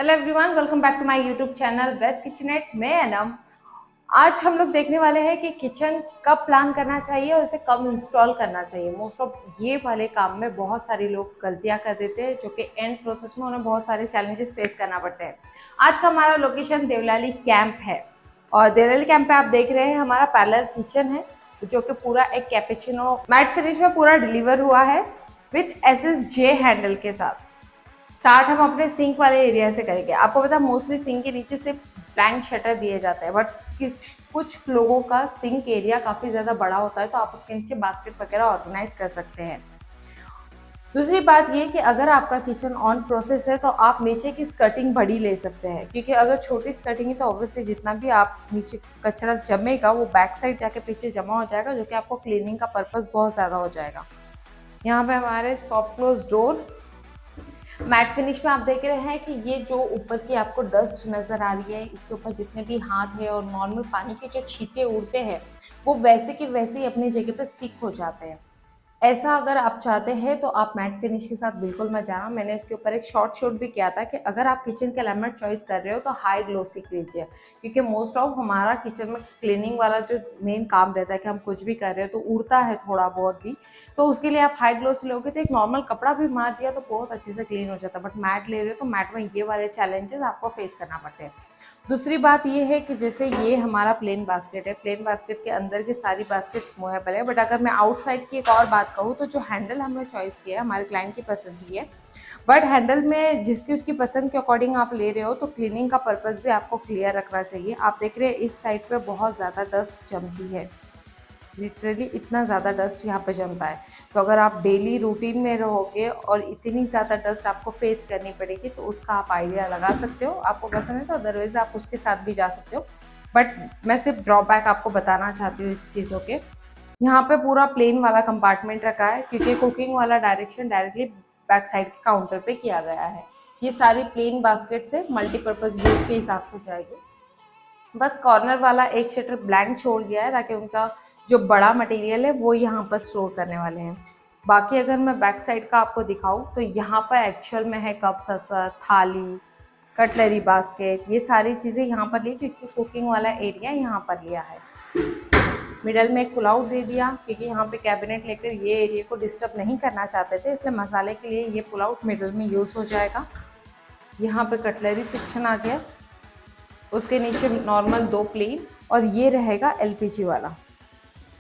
Hello everyone, welcome back to my YouTube channel best kitchenette. मैं अनम। आज हम लोग देखने वाले हैं कि किचन कब प्लान करना चाहिए और इसे कब इंस्टॉल करना चाहिए। मोस्ट ऑफ ये वाले काम में बहुत सारे लोग गलतियां कर देते हैं, जो कि एंड प्रोसेस में उन्हें बहुत सारे चैलेंजेस फेस करना पड़ते हैं। आज का हमारा लोकेशन देवलाली कैंप है और देवलाली कैंप पे आप देख रहे हैं हमारा पैरेलल किचन है, जो कि पूरा एक कैपेचिनो मैट फिनिश में पूरा डिलीवर हुआ है विद SSJ हैंडल के साथ। स्टार्ट हम अपने सिंक वाले एरिया से करेंगे। आपको पता है मोस्टली सिंक के नीचे से ब्लैंक शटर दिए जाते हैं, बट कुछ लोगों का सिंक एरिया काफ़ी ज़्यादा बड़ा होता है, तो आप उसके नीचे बास्केट वगैरह ऑर्गेनाइज कर सकते हैं। दूसरी बात ये कि अगर आपका किचन ऑन प्रोसेस है तो आप नीचे की स्कर्टिंग बड़ी ले सकते हैं, क्योंकि अगर छोटी स्कर्टिंग है तो ऑब्वियसली जितना भी आप नीचे कचरा जमेगा वो बैक साइड जाके पीछे जमा हो जाएगा, जो कि आपको क्लीनिंग का पर्पज़ बहुत ज़्यादा हो जाएगा। यहाँ पे हमारे soft close door matte finish में आप देख रहे हैं कि ये जो ऊपर की आपको डस्ट नज़र आ रही है, इसके ऊपर जितने भी हाथ है और नॉर्मल पानी के जो छींटे उड़ते हैं वो वैसे के वैसे ही अपनी जगह पे स्टिक हो जाते हैं। ऐसा अगर आप चाहते हैं तो आप मैट फिनिश के साथ बिल्कुल मत जाना। मैंने इसके ऊपर एक शॉर्ट शूट भी किया था कि अगर आप किचन के लैमिनेट चॉइस कर रहे हो तो हाई ग्लोसी लीजिए, क्योंकि मोस्ट ऑफ हमारा किचन में क्लीनिंग वाला जो मेन काम रहता है कि हम कुछ भी कर रहे हो तो उड़ता है थोड़ा बहुत भी, तो उसके लिए आप हाई ग्लोसी लोगे तो एक नॉर्मल कपड़ा भी मार दिया तो बहुत अच्छे से क्लीन हो जाता है। बट मैट ले रहे हो तो मैट में ये वाले चैलेंजेस आपको फेस करना पड़ते हैं। दूसरी बात ये है कि जैसे ये हमारा प्लेन बास्केट है, प्लेन बास्केट के अंदर की सारी बास्केट्स मूवेबल है, बट अगर मैं आउटसाइड की एक और बात कहूँ तो जो हैंडल हमने चॉइस किया है हमारे क्लाइंट की पसंद की है, बट हैंडल में जिसकी उसकी पसंद के अकॉर्डिंग आप ले रहे हो तो क्लीनिंग का पर्पज़ भी आपको क्लियर रखना चाहिए। आप देख रहे हैं इस साइड पे बहुत ज़्यादा डस्ट जमती है, लिटरली इतना ज़्यादा डस्ट यहाँ पे जमता है। तो अगर आप डेली रूटीन में रहोगे और इतनी ज़्यादा डस्ट आपको फेस करनी पड़ेगी तो उसका आप आइडिया लगा सकते हो। आपको पसंद है तो अदरवाइज़ आप उसके साथ भी जा सकते हो, बट मैं सिर्फ ड्रॉबैक आपको बताना चाहती हूँ इस चीज़ों के। यहाँ पे पूरा प्लेन वाला कंपार्टमेंट रखा है, क्योंकि कुकिंग वाला डायरेक्शन डायरेक्टली बैक साइड के काउंटर पे किया गया है। ये सारी प्लेन बास्केट से मल्टीपर्पज़ यूज़ के हिसाब से जाएगी। बस कॉर्नर वाला एक शटर ब्लैंक छोड़ दिया है ताकि उनका जो बड़ा मटेरियल है वो यहाँ पर स्टोर करने वाले हैं। बाकी अगर मैं बैक साइड का आपको दिखाऊं तो यहाँ पर एक्चुअल में है कप ससर, थाली, कटलरी बास्केट, ये सारी चीज़ें यहाँ पर ली, क्योंकि कुकिंग वाला एरिया यहाँ पर लिया है। मिडल में एक पुल आउट दे दिया, क्योंकि यहाँ पे कैबिनेट लेकर ये एरिया को डिस्टर्ब नहीं करना चाहते थे, इसलिए मसाले के लिए ये पुल आउट मिडल में यूज़ हो जाएगा। यहाँ पे कटलरी सेक्शन आ गया, उसके नीचे नॉर्मल 2 प्लेन, और ये रहेगा LPG वाला।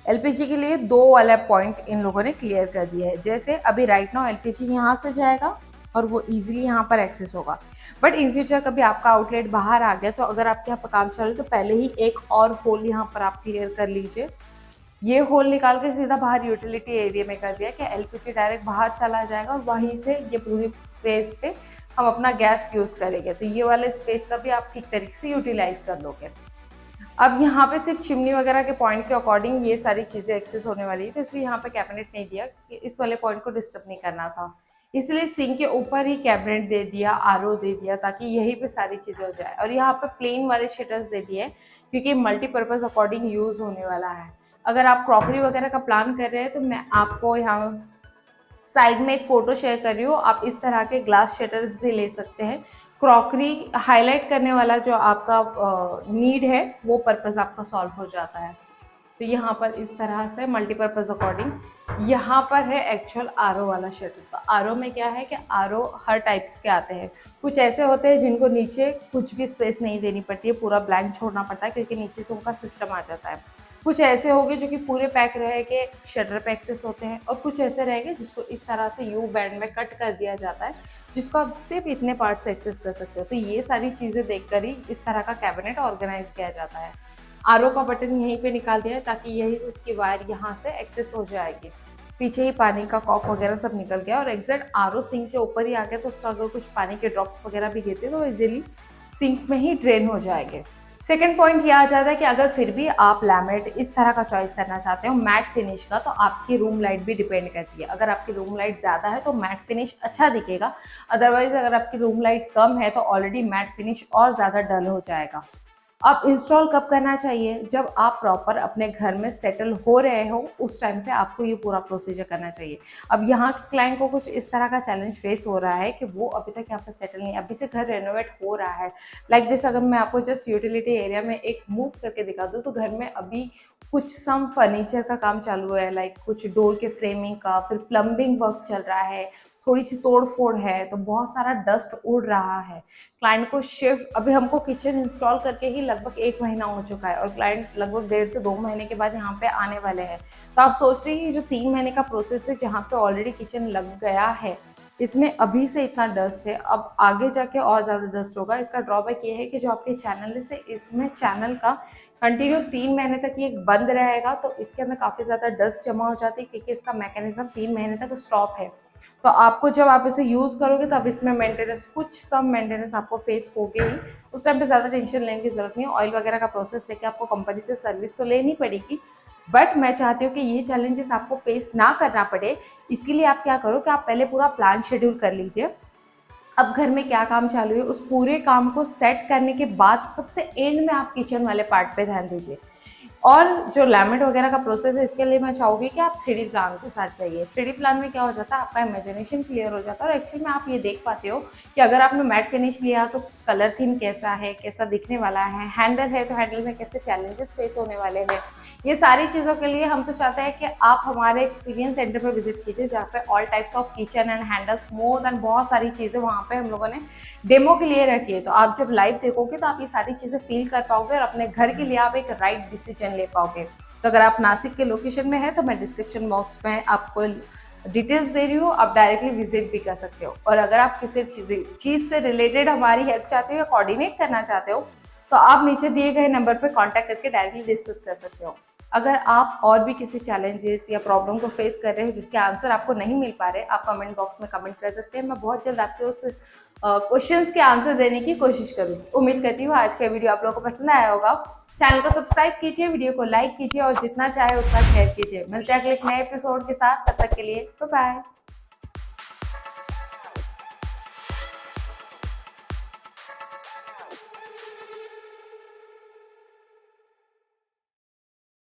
LPG के लिए 2 वाला पॉइंट इन लोगों ने क्लियर कर दिया है। जैसे अभी राइट नाउ LPG यहाँ से जाएगा और वो इजीली यहाँ पर एक्सेस होगा, बट इन फ्यूचर कभी आपका आउटलेट बाहर आ गया तो अगर आपके यहाँ पर काम चले तो पहले ही एक और होल यहाँ पर आप क्लियर कर लीजिए। ये होल निकाल के सीधा बाहर यूटिलिटी एरिया में कर दिया कि LPG डायरेक्ट बाहर चला जाएगा और वहीं से ये पूरी स्पेस पे हम अपना गैस यूज़ करेंगे, तो ये वाले स्पेस का भी आप ठीक तरीके से यूटिलाइज कर लोगे। अब यहाँ पे सिर्फ चिमनी वगैरह के पॉइंट के अकॉर्डिंग ये सारी चीज़ें एक्सेस होने वाली है, तो इसलिए यहाँ पे कैबिनेट नहीं दिया कि इस वाले पॉइंट को डिस्टर्ब नहीं करना था, इसलिए सिंक के ऊपर ही कैबिनेट दे दिया, RO दे दिया, ताकि यहीं पे सारी चीज़ें हो जाए। और यहाँ पे प्लेन वाले शटर्स दे दिए क्योंकि मल्टीपर्पज़ अकॉर्डिंग यूज़ होने वाला है। अगर आप क्रॉकरी वगैरह का प्लान कर रहे हैं तो मैं आपको यहाँ साइड में एक फ़ोटो शेयर कर रही हूँ, आप इस तरह के ग्लास शटर्स भी ले सकते हैं। क्रॉकरी हाईलाइट करने वाला जो आपका नीड है वो पर्पज़ आपका सॉल्व हो जाता है। तो यहाँ पर इस तरह से मल्टीपर्पज़ अकॉर्डिंग यहाँ पर है एक्चुअल RO वाला शटर। तो RO में क्या है कि RO हर टाइप्स के आते हैं। कुछ ऐसे होते हैं जिनको नीचे कुछ भी स्पेस नहीं देनी पड़ती है, पूरा ब्लैंक छोड़ना पड़ता है क्योंकि नीचे से उनका सिस्टम आ जाता है। कुछ ऐसे होंगे जो कि पूरे पैक रह के शटर पे एक्सेस होते हैं, और कुछ ऐसे रहेंगे जिसको इस तरह से यू बैंड में कट कर दिया जाता है, जिसको आप सिर्फ इतने पार्ट से एक्सेस कर सकते हो। तो ये सारी चीज़ें देखकर ही इस तरह का कैबिनेट ऑर्गेनाइज किया जाता है। RO का बटन यहीं पे निकाल दिया है ताकि यही उसकी वायर यहाँ से एक्सेस हो जाएगी। पीछे ही पानी का कॉक वगैरह सब निकल गया और एग्जैक्ट RO सिंक के ऊपर ही आ गया, तो उसका अगर कुछ पानी के ड्रॉप्स वगैरह भी गिरते तो इजीली सिंक में ही ड्रेन हो जाएंगे। सेकेंड पॉइंट ये आ जाता है कि अगर फिर भी आप लैमिनेट इस तरह का चॉइस करना चाहते हो मैट फिनिश का, तो आपकी रूम लाइट भी डिपेंड करती है। अगर आपकी रूम लाइट ज़्यादा है तो मैट फिनिश अच्छा दिखेगा, अदरवाइज अगर आपकी रूम लाइट कम है तो ऑलरेडी मैट फिनिश और ज़्यादा डल हो जाएगा। अब इंस्टॉल कब करना चाहिए? जब आप प्रॉपर अपने घर में सेटल हो रहे हो, उस टाइम पे आपको ये पूरा प्रोसीजर करना चाहिए। अब यहाँ के क्लाइंट को कुछ इस तरह का चैलेंज फेस हो रहा है कि वो अभी तक यहाँ पे सेटल नहीं है, अभी से घर रेनोवेट हो रहा है। लाइक दिस, अगर मैं आपको जस्ट यूटिलिटी एरिया में एक मूव करके दिखा दूँ तो घर में अभी कुछ सम फर्नीचर का काम चालू है, लाइक कुछ डोर के फ्रेमिंग का, फिर प्लम्बिंग वर्क चल रहा है, थोड़ी सी तोड़ फोड़ है, तो बहुत सारा डस्ट उड़ रहा है। क्लाइंट को शिफ्ट, अभी हमको किचन इंस्टॉल करके ही लगभग 1 महीना हो चुका है और क्लाइंट लगभग 1.5 से 2 महीने के बाद यहाँ पे आने वाले हैं। तो आप सोच रही है जो 3 महीने का प्रोसेस है जहाँ पे ऑलरेडी किचन लग गया है, इसमें अभी से इतना डस्ट है, अब आगे जाके और ज़्यादा डस्ट होगा। इसका ड्रॉबैक ये है कि जो आपके चैनल से, इसमें चैनल का कंटिन्यू 3 महीने तक ये बंद रहेगा, तो इसके अंदर काफ़ी ज़्यादा डस्ट जमा हो जाती है क्योंकि इसका मैकेनिज्म 3 महीने तक स्टॉप है। तो आपको जब आप इसे यूज़ करोगे तो अब इसमें मेंटेनेंस, कुछ सम मेंटेनेंस आपको फेस होगी ही। उस टाइम पे ज़्यादा टेंशन लेने की ज़रूरत नहीं है। ऑयल वगैरह का प्रोसेस लेके आपको कंपनी से सर्विस तो लेनी पड़ेगी, बट मैं चाहती हूँ कि ये चैलेंजेस आपको फेस ना करना पड़े। इसके लिए आप क्या करो कि आप पहले पूरा प्लान शेड्यूल कर लीजिए। अब घर में क्या काम चालू है, उस पूरे काम को सेट करने के बाद सबसे एंड में आप किचन वाले पार्ट पे ध्यान दीजिए। और जो लैमिनेट वगैरह का प्रोसेस है, इसके लिए मैं चाहूँगी कि आप 3D प्लान के साथ जाइए। 3D प्लान में क्या हो जाता है, आपका इमेजिनेशन क्लियर हो जाता है और एक्चुअली में आप ये देख पाते हो कि अगर आपने मैट फिनिश लिया तो कलर थीम कैसा है, कैसा दिखने वाला है, हैंडल है तो हैंडल में कैसे चैलेंजेस फेस होने वाले हैं। ये सारी चीज़ों के लिए हम तो चाहते हैं कि आप हमारे एक्सपीरियंस सेंटर पर विजिट कीजिए, जहाँ पे all types of kitchen and handles, more than बहुत सारी चीज़ें वहाँ पे हम लोगों ने डेमो के लिए रखी है। तो आप जब लाइव देखोगे तो आप ये सारी चीज़ें फील कर पाओगे और अपने घर के लिए आप एक राइट डिसीजन ले पाओगे। तो अगर आप नासिक के लोकेशन में हैं तो मैं डिस्क्रिप्शन बॉक्स में आपको डिटेल्स दे रही हूँ, आप डायरेक्टली विजिट भी कर सकते हो। और अगर आप किसी चीज़ से रिलेटेड हमारी हेल्प चाहते हो या कोऑर्डिनेट करना चाहते हो तो आप नीचे दिए गए नंबर पर कॉन्टैक्ट करके डायरेक्टली डिस्कस कर सकते हो। अगर आप और भी किसी चैलेंजेस या प्रॉब्लम को फेस कर रहे हो जिसके आंसर आपको नहीं मिल पा रहे, आप कमेंट बॉक्स में कमेंट कर सकते हैं। मैं बहुत जल्द आपके उस क्वेश्चंस के आंसर देने की कोशिश करूँगी। उम्मीद करती हूँ आज का वीडियो आप लोगों को पसंद आया होगा। चैनल को सब्सक्राइब कीजिए, वीडियो को लाइक कीजिए और जितना चाहे उतना शेयर कीजिए। मिलते हैं अगले एक नए एपिसोड के साथ, तब तक के लिए बाय बाय।